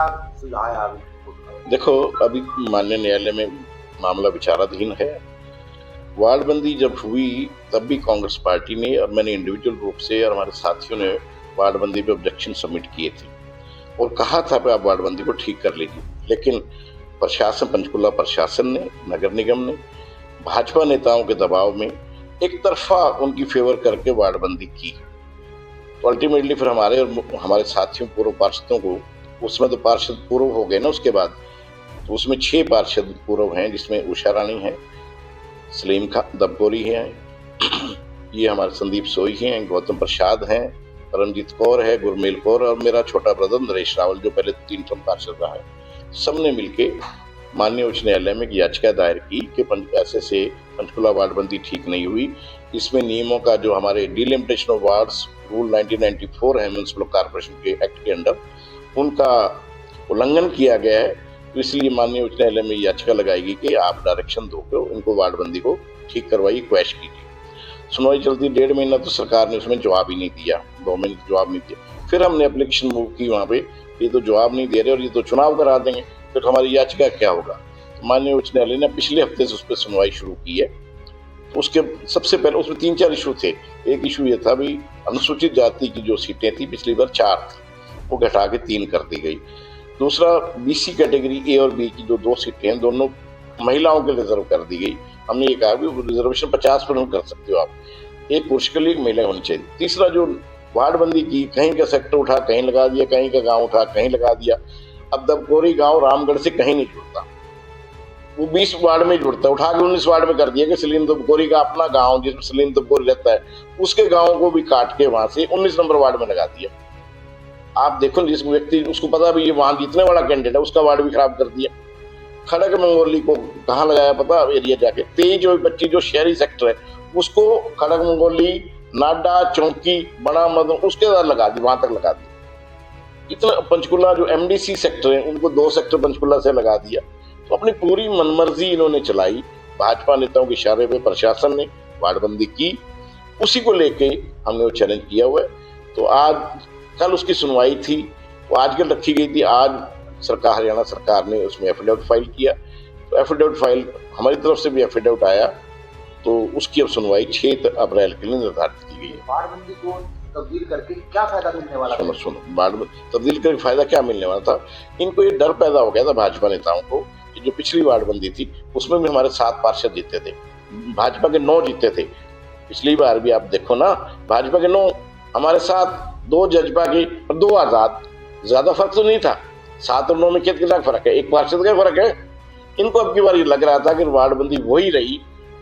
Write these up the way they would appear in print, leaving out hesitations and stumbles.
सुझाव है आपको? देखो, अभी माननीय न्यायालय में मामला विचाराधीन है। वार्डबंदी जब हुई तब भी कांग्रेस पार्टी ने और मैंने इंडिविजुअल रूप से और हमारे साथियों ने वार्डबंदी पे ऑब्जेक्शन सबमिट किए थे और कहा था कि आप वार्डबंदी को ठीक कर लीजिए, लेकिन प्रशासन, पंचकुला प्रशासन ने, नगर निगम ने भाजपा नेताओं के दबाव में एक तरफा उनकी फेवर करके वार्डबंदी की। तो अल्टीमेटली फिर हमारे और हमारे साथियों पूर्व पार्षदों को, उसमें तो पार्षद पूर्व हो गए ना उसके बाद, तो उसमें 6 पार्षद पूर्व हैं, जिसमें उषा रानी है, सलीम खान दबगोरी हैं, ये हमारे संदीप सोई हैं, गौतम प्रसाद हैं, परमजीत कौर है, गुरमेल कौर और मेरा छोटा ब्रदर नरेश रावल जो पहले 3 टर्म पार्षद रहा है। सबने मिलके माननीय उच्च न्यायालय में याचिका दायर की कि ऐसे से पंचकुला वार्डबंदी ठीक नहीं हुई। इसमें नियमों का जो हमारे डिलिमिटेशन ऑफ वार्ड्स रूल 1994 है म्युनिसिपल कॉर्पोरेशन के एक्ट के अंडर, उनका उल्लंघन किया गया है। तो इसलिए माननीय उच्च न्यायालय में याचिका लगाएगी कि आप डायरेक्शन दो कि उनको वार्डबंदी को ठीक करवाइए, क्वैश कीजिए। सुनवाई चलती 1.5 महीना, तो सरकार ने उसमें जवाब ही नहीं दिया, 2 महीने जवाब नहीं दिया। फिर हमने एप्लीकेशन मूव की वहाँ पे, ये तो जवाब नहीं दे रहे और ये तो चुनाव करा देंगे, फिर हमारी याचिका क्या होगा। तो माननीय उच्च न्यायालय ने पिछले हफ्ते से उस पर सुनवाई शुरू की है। तो उसके सबसे पहले उसमें 3-4 इशू थे। एक इशू ये था भी अनुसूचित जाति की जो सीटें थी पिछली बार 4 थी, वो घटा के 3 कर दी गई। दूसरा, बीसी कैटेगरी ए और बी की जो 2 सीटें हैं, दोनों महिलाओं के लिए रिजर्व कर दी गई। हमने ये कहा कि रिजर्वेशन 50% कर सकते हो आप, एक पुरुष के लिए एक महिला होनी चाहिए। तीसरा, जो वार्डबंदी की, कहीं का सेक्टर उठा कहीं लगा दिया, कहीं का गांव उठा कहीं लगा दिया। अब दबकोरी गांव रामगढ़ से कहीं नहीं जुड़ता, वो 20 वार्ड में जुड़ता है, उठा के 19 वार्ड में कर दिया कि सलीम दबकोरी का अपना गांव जिसमें सलीम दबकोरी रहता है, उसके गांव को भी काट के वहां से 19 नंबर वार्ड में लगा दिया। आप देखो, जिस व्यक्ति उसको पता भी ये वहां जीतने वाला कैंडिडेट है, उसका वार्ड भी खराब कर दिया। खड़क मंगोली को कहाँ लगाया पता, एरिया जाके 23 और 25 जो शहरी सेक्टर है उसको खड़क मंगोली, नाडा, चौकी, बड़ा मदन उसके साथ लगा दी, वहां तक लगा दी। इतना पंचकुला जो एमडीसी सेक्टर है उनको 2 सेक्टर पंचकुला से लगा दिया। तो अपनी पूरी मनमर्जी इन्होंने चलाई। भाजपा नेताओं के इशारे पे प्रशासन ने वार्डबंदी की, उसी को लेके हमने वो चैलेंज किया हुआ है। तो आज कल उसकी सुनवाई थी, तो आज कल रखी गई थी। आज सरकार, हरियाणा सरकार ने उसमें एफिडेविट फाइल किया, तो एफिडेविट फाइल हमारी तरफ से भी एफिडेविट आया, तो उसकी अब सुनवाई 6 अप्रैल के लिए निर्धारित की गई है। वार्डबंदी को तब्दील करके क्या फायदा मिलने वाला? सुनो, वार्ड तब्दील करके फायदा क्या मिलने वाला था, इनको ये डर पैदा हो गया था भाजपा नेताओं को कि जो पिछली वार्डबंदी थी उसमें भी हमारे 7 पार्षद जीते थे, भाजपा के 9 जीते थे। पिछली बार भी आप देखो ना, भाजपा के 9 हमारे साथ, 2 जजपा की और 2 आजाद, ज्यादा फर्क तो नहीं था। 7 और 9 में कितना फर्क है, 1 पार्षद का फर्क है। इनको अब की बार ये लग रहा था कि वार्डबंदी वही रही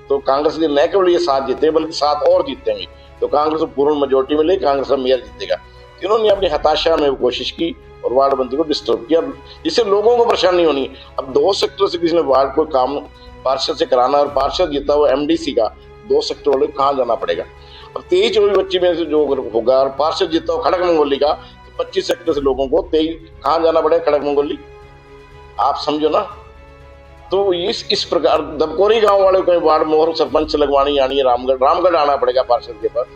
तो कांग्रेस के न केवल ये 7 जीते बल्कि 7 और जीतेंगे, तो कांग्रेस को पूर्ण मेजोरिटी मिले, कांग्रेस का मेयर जीतेगा। इन्होंने अपनी हताशा में कोशिश की और वार्डबंदी को डिस्टर्ब किया, जिससे लोगों को परेशानी होनी। अब 2 सेक्टर से किसी ने वार्ड को काम पार्षद से कराना और पार्षद जीता हुआ एमडीसी का 2 सेक्टर वाले कहाँ जाना पड़ेगा। अब 23-24 में से जो होगा और पार्षद जीता हुआ खड़क मंगोली का, तो 25 सेक्टर से लोगों को 23 कहाँ जाना पड़ेगा, खड़क मंगोली। आप समझो ना। तो इस प्रकार दबकोरी गांव वाले को वार्ड मोहर सरपंच लगवानी आनी है, रामगढ़ आना पड़ेगा पार्षद के पास।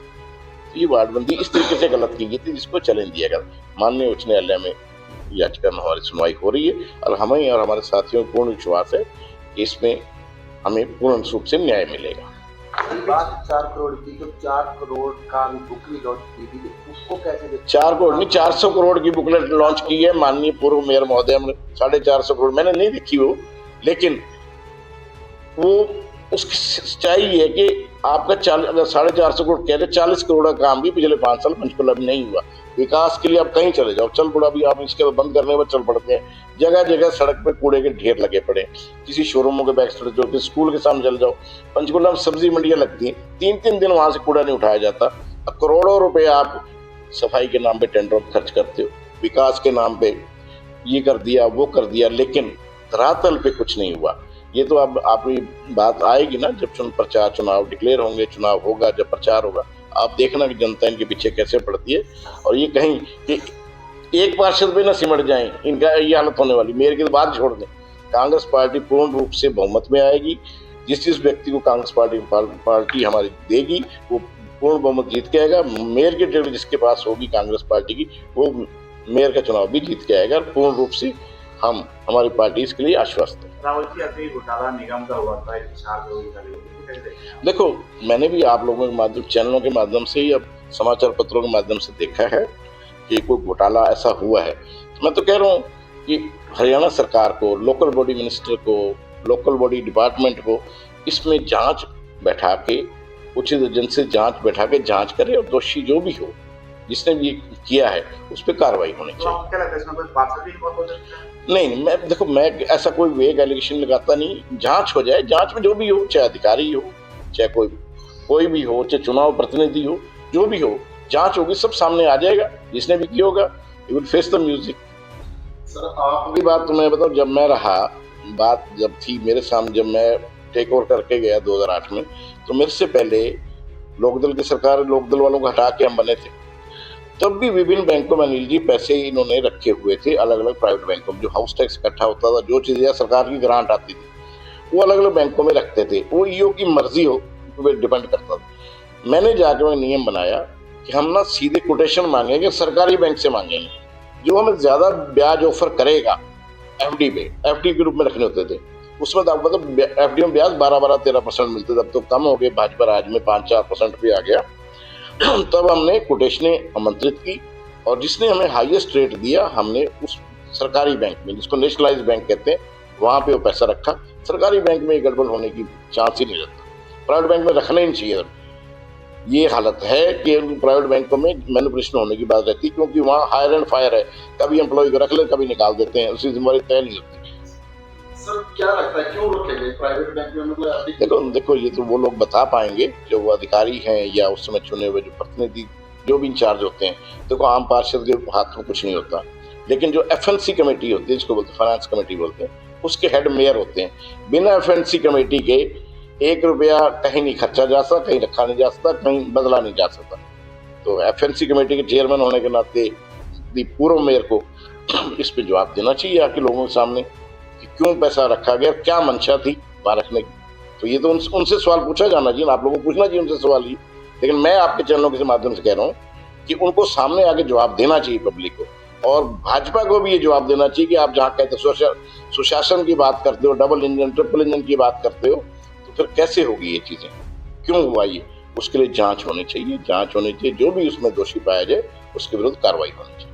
तो ये वार्डबंदी इस तरीके से गलत की गई थी, जिसको चैलेंज दिया गया। माननीय उच्च न्यायालय में याचिका में हमारी सुनवाई हो रही है और हमें और हमारे साथियों को पूर्ण विश्वास है कि इसमें हमें पूर्ण रूप से न्याय मिलेगा। बात 4 करोड़ की, तो 4 करोड़ का भी बुकलेट लॉन्च की थी, उसको कैसे 4 करोड़ नहीं, 400 करोड़ की बुकलेट लॉन्च की है माननीय पूर्व मेयर महोदय ने। 450 करोड़ मैंने नहीं देखी वो, लेकिन वो उसकी सच्चाई है कि आपका 450 करोड़ कह रहे, 40 करोड़ का काम भी पिछले 5 साल पंचकुला में नहीं हुआ। विकास के लिए आप कहीं चले जाओ, चल पड़ा भी, आप इसके बंद करने में चल पड़ते हैं। जगह जगह सड़क पे कूड़े के ढेर लगे पड़े, किसी शोरूमों के बैक साइड जो स्कूल के सामने चल जाओ, पंचकुला में सब्जी मंडियां लगती हैं, 3-3 दिन वहां से कूड़ा नहीं उठाया जाता। अब करोड़ों रुपए आप सफाई के नाम पे टेंडरों पर खर्च करते हो, विकास के नाम पे ये कर दिया वो कर दिया, लेकिन धरातल पे कुछ नहीं हुआ। ये तो अब आपकी बात आएगी ना जब चुनाव डिक्लेयर होंगे, चुनाव होगा, जब प्रचार होगा, आप देखना कि जनता इनके पीछे कैसे पड़ती है। और ये कहीं कि एक पार्षद पे ना सिमट जाए, इनका ये हालत होने वाली। मेयर की तो बात छोड़ दें, कांग्रेस पार्टी पूर्ण रूप से बहुमत में आएगी। जिस व्यक्ति को कांग्रेस पार्टी हमारी देगी वो पूर्ण बहुमत जीत के आएगा। मेयर की टिकट जिसके पास होगी कांग्रेस पार्टी की, वो मेयर का चुनाव भी जीत के आएगा। पूर्ण रूप से हमारी पार्टी इसके लिए आश्वस्त है। राहुल जी, अभी घोटाला निगम का हुआ था 4 करोड़ का, कैसे देखते हैं आप? देखो, मैंने भी आप लोगों के माध्यम, चैनलों के माध्यम से या समाचार पत्रों के माध्यम से देखा है कि कोई घोटाला ऐसा हुआ है। मैं तो कह रहा हूँ कि हरियाणा सरकार को, लोकल बॉडी मिनिस्टर को, लोकल बॉडी डिपार्टमेंट को इसमें जांच बैठा के, उचित एजेंसी से जांच बैठा के जांच करे और दोषी जो भी हो, जिसने भी किया है, उस पर कार्रवाई होनी तो चाहिए। आपको क्या लगता है इसमें कोई पार्षद भी इन्वॉल्व हो सकता है? नहीं, मैं ऐसा कोई वेग एलिगेशन लगाता नहीं। जांच हो जाए, जांच में जो भी हो, चाहे अधिकारी हो, चाहे कोई भी हो, चाहे चुनाव प्रतिनिधि हो, जो भी हो, जांच होगी, सब सामने आ जाएगा। जिसने भी किया होगा, he will face the music. Sir आप अगली बात तो मैं बताऊं, जब मैं रहा, बात जब थी मेरे सामने, जब मैं टेक ओवर करके गया 2008 में, तो मेरे से पहले लोकदल की सरकार, लोकदल वालों को हटा के हम बने थे। तब भी विभिन्न बैंकों में अनिल जी पैसे इन्होंने रखे हुए थे, अलग अलग प्राइवेट बैंकों में। जो हाउस टैक्स इकट्ठा होता था, जो चीजें सरकार की ग्रांट आती थी, वो अलग अलग बैंकों में रखते थे। वो ईओ की मर्जी हो, डिपेंड करता था। मैंने जाके मैं नियम बनाया कि हम ना सीधे कोटेशन मांगेंगे, सरकारी बैंक से मांगेंगे। जो हमें ज्यादा ब्याज ऑफर करेगा एफडी पे, एफडी के रूप में रखने होते थे। उसमें तो आपको मतलब एफडी में ब्याज 12-13% मिलते थे। अब तो कम हो गए, भाजपा राज में 5-4% पे आ गया। तब हमने कोटेशनें आमंत्रित की और जिसने हमें हाईएस्ट रेट दिया, हमने उस सरकारी बैंक में, जिसको नेशनलाइज बैंक कहते हैं, वहां पे वो पैसा रखा। सरकारी बैंक में गड़बड़ होने की चांस ही नहीं रहता। प्राइवेट बैंक में रखना ही नहीं चाहिए। ये हालत है कि प्राइवेट बैंकों में मैनिपुलेशन होने की बात रहती है, क्योंकि वहाँ हायर एंड फायर है। कभी एम्प्लॉय को रख ले, कभी निकाल देते हैं, उसकी जिम्मेदारी तय नहीं होती। सर क्या लगता है क्यों रखे गए प्राइवेट बैंक में? मतलब देखो ये तो वो लोग बता पाएंगे जो वो अधिकारी हैं या उस समय चुने हुए जो प्रतिनिधि, जो भी इंचार्ज होते हैं। देखो, आम पार्षद के हाथ में कुछ नहीं होता, लेकिन जो एफएनसी कमेटी होती है, जिसको बोलते हैं फाइनेंस कमेटी बोलते हैं, उसके हेड मेयर होते हैं। बिना एफएनसी कमेटी के 1 रुपया कहीं नहीं खर्चा जा सकता, कहीं रखा नहीं जा सकता, कहीं बदला नहीं जा सकता। तो एफएनसी कमेटी के चेयरमैन होने के नाते पूर्व मेयर को इस पे जवाब देना चाहिए आके लोगों के सामने कि क्यों पैसा रखा गया, क्या मंशा थी वहां रखने की। तो ये तो उनसे सवाल पूछा जाना चाहिए, आप लोगों को पूछना चाहिए उनसे सवाल ही। लेकिन मैं आपके चैनलों के माध्यम से कह रहा हूँ कि उनको सामने आके जवाब देना चाहिए पब्लिक को, और भाजपा को भी ये जवाब देना चाहिए कि आप जहाँ कहते हो सुशासन की बात करते हो, डबल इंजन ट्रिपल इंजन की बात करते हो, तो फिर कैसे होगी ये चीजें, क्यों हुआ ये? उसके लिए जांच होनी चाहिए, जो भी उसमें दोषी पाया जाए उसके विरुद्ध कार्रवाई होनी चाहिए।